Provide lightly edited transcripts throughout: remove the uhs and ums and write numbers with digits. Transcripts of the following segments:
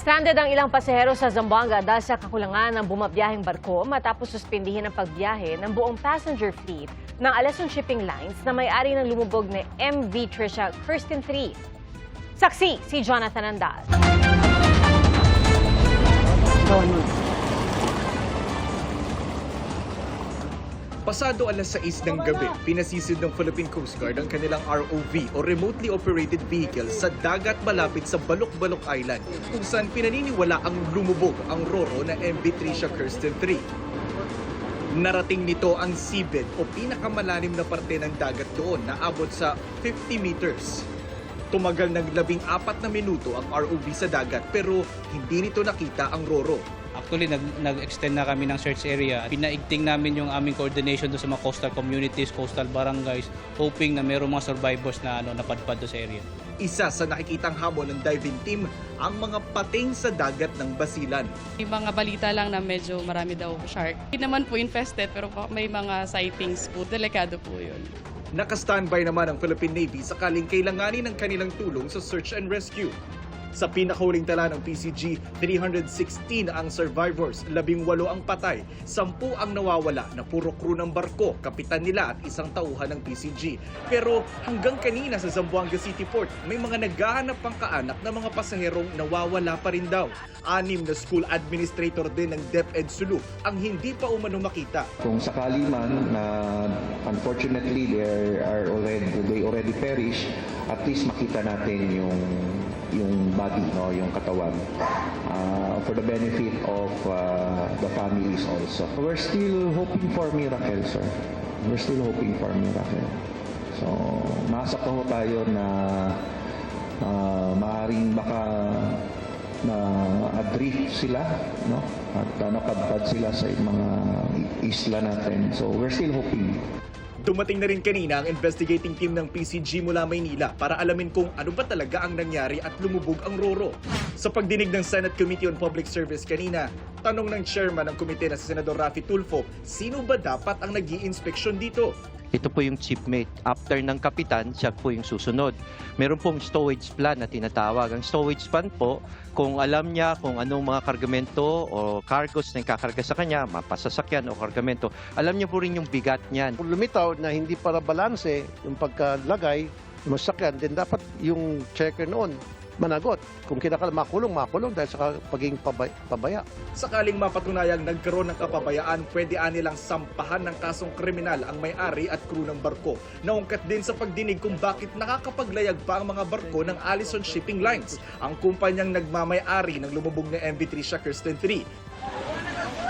Stranded ang ilang pasahero sa Zamboanga dahil sa kakulangan ng bumabiyaheng barko matapos suspindihin ang pagbiyahe ng buong passenger fleet ng Alison Shipping Lines na may-ari ng lumubog na MV Trisha Kirsten 3. Saksi si Jonathan Andal. Pasado alas 6 ng gabi, pinasisid ng Philippine Coast Guard ang kanilang ROV o Remotely Operated Vehicle sa dagat malapit sa Balok-Balok Island kung saan pinaniniwala ang lumubog ang Roro na MV Trisha Kirsten 3. Narating nito ang seabed o pinakamalalim na parte ng dagat doon na abot sa 50 meters. Tumagal ng 14 na minuto ang ROV sa dagat pero hindi nito nakita ang Roro. Actually, nag-extend na kami ng search area. Pinaigting namin yung aming coordination doon sa mga coastal communities, coastal barangays, hoping na mayroong mga survivors na napadpad doon sa area. Isa sa nakikitang hamon ng diving team ang mga pating sa dagat ng Basilan. May mga balita lang na medyo marami daw shark. Hindi naman po infested pero may mga sightings po. Delikado po yun. Naka-standby naman ang Philippine Navy sakaling kailanganin ng kanilang tulong sa search and rescue. Sa pinakahuling tala ng PCG, 316 ang survivors, 18 ang patay, 10 ang nawawala na puro crew ng barko, kapitan nila at isang tauhan ng PCG. Pero hanggang kanina sa Zamboanga City Port, may mga naghahanap pang kaanak na mga pasaherong nawawala pa rin daw. 6 na school administrator din ng DepEd Sulu ang hindi pa umano makita. Kung sakali man na unfortunately they already perish, at least makita natin yung body, yung katawan, for the benefit of the families also. We're still hoping for miracle, sir. We're still hoping for miracle. So, nasa pa ho tayo na maaaring baka na-adrift sila, no? At napadpad sila sa mga isla natin. So, we're still hoping. Dumating na rin kanina ang investigating team ng PCG mula Maynila para alamin kung ano ba talaga ang nangyari at lumubog ang Roro. Sa pagdinig ng Senate Committee on Public Service kanina, tanong ng chairman ng komite na si Senador Raffy Tulfo, sino ba dapat ang nag-i-inspeksyon dito? Ito po yung chiefmate. After ng kapitan, siya po yung susunod. Meron pong stowage plan na tinatawag. Ang stowage plan po, kung alam niya kung anong mga kargamento o cargos na kakarga sa kanya, mapasasakyan o kargamento, alam niya po rin yung bigat niyan. Kung lumitaw na hindi para balanse yung pagkalagay, yung masakyan, din dapat yung checker noon managot. Kung kinakal makulong dahil sa pagiging pabaya. Sakaling mapatunayang nagkaroon ng kapabayaan, pwede nilang sampahan ng kasong kriminal ang may-ari at crew ng barko. Naungkat din sa pagdinig kung bakit nakakapaglayag pa ang mga barko ng Alison Shipping Lines, ang kumpanyang nagmamay-ari ng lumubog na MV Trisha Kirsten 3.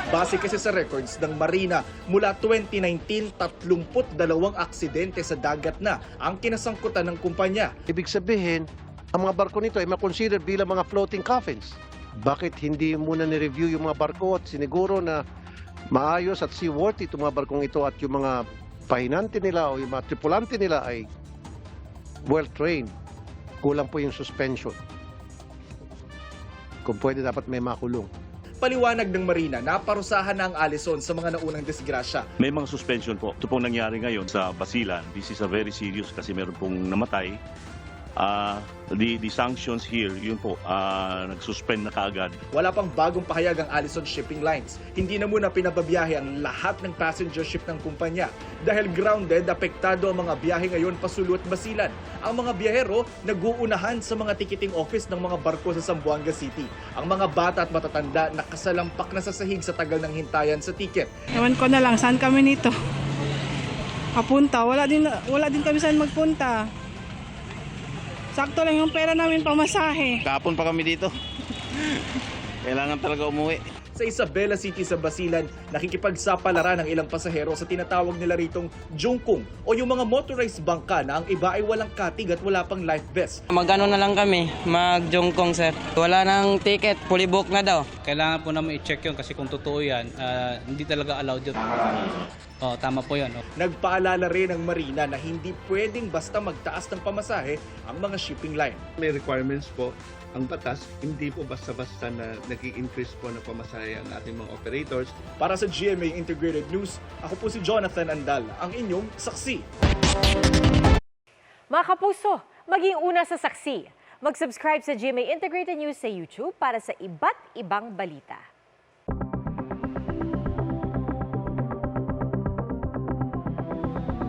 Base kasi sa records ng Marina, mula 2019, 32 aksidente sa dagat na ang kinasangkutan ng kumpanya. Ibig sabihin, ang mga barko nito ay makonsider bilang mga floating coffins. Bakit hindi muna ni-review yung mga barko at siniguro na maayos at seaworthy itong mga barkong ito at yung mga pahinante nila o yung mga tripulante nila ay well-trained. Kulang po yung suspension. Kung pwede, dapat may makulong. Paliwanag ng Marina, naparusahan na ang Alison sa mga naunang disgrasya. May mga suspension po. Ito pong nangyari ngayon sa Basilan. This is a very serious kasi meron pong namatay. The sanctions here, yun po, nag-suspend na kaagad. Wala pang bagong pahayag ang Alison Shipping Lines. Hindi na muna pinababiyahe ang lahat ng passenger ship ng kumpanya. Dahil grounded, apektado ang mga biyahe ngayon Pasulu at Basilan. Ang mga biyahero nag-uunahan sa mga ticketing office ng mga barko sa Zamboanga City. Ang mga bata at matatanda nakasalampak na sa sahig sa tagal ng hintayan sa ticket. Ewan ko na lang, saan kami nito? Papunta, wala din kami saan magpunta. Sakto lang yung pera namin pamasahe. Kahapon pa kami dito. Kailangan talaga umuwi. Sa Isabela City sa Basilan, nakikipagsapalaran ng ilang pasahero sa tinatawag nila ritong jungkong o yung mga motorized bangka na ang iba ay walang katig at wala pang life vest. Magano na lang kami, mag-jungkong sir. Wala nang ticket, fully book na daw. Kailangan po naman i-check yun kasi kung totoo yan, hindi talaga allowed yun. Tama po yan. Nagpaalala rin ng Marina na hindi pwedeng basta magtaas ng pamasahe ang mga shipping line. May requirements po ang batas, hindi po basta-basta na nag-i-increase po ng pamasahe ang ating mga operators. Para sa GMA Integrated News, ako po si Jonathan Andal, ang inyong saksi. Mga kapuso, maging una sa saksi. Mag-subscribe sa GMA Integrated News sa YouTube para sa iba't ibang balita.